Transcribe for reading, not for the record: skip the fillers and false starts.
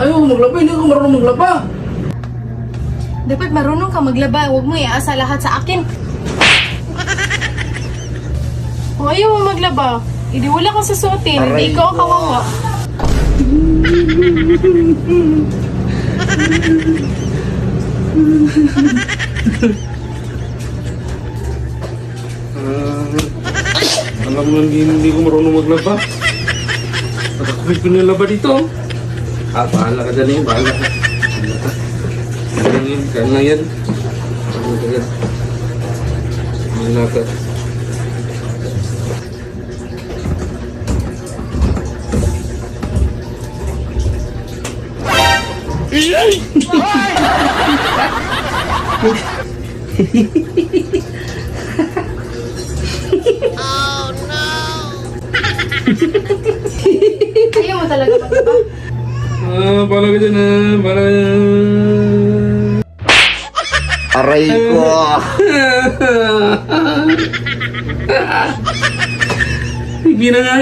Ayaw maglaba, hindi ako marunong maglaba. Dapat marunong ka maglaba. Huwag mo iaasa lahat sa akin. Kung ayaw mo maglaba, hindi wala kang susuotin. Hindi ikaw ang kawawa. Alam mo, hindi ko marunong maglaba. At ako may pinalaba dito. Bahala ka dyan eh, bahala ka. Kaya lang yan. Bahala ka. Ayaw mo talaga maglaba. Bahala ka dyan bahala. Aray ko! Hindi na nga.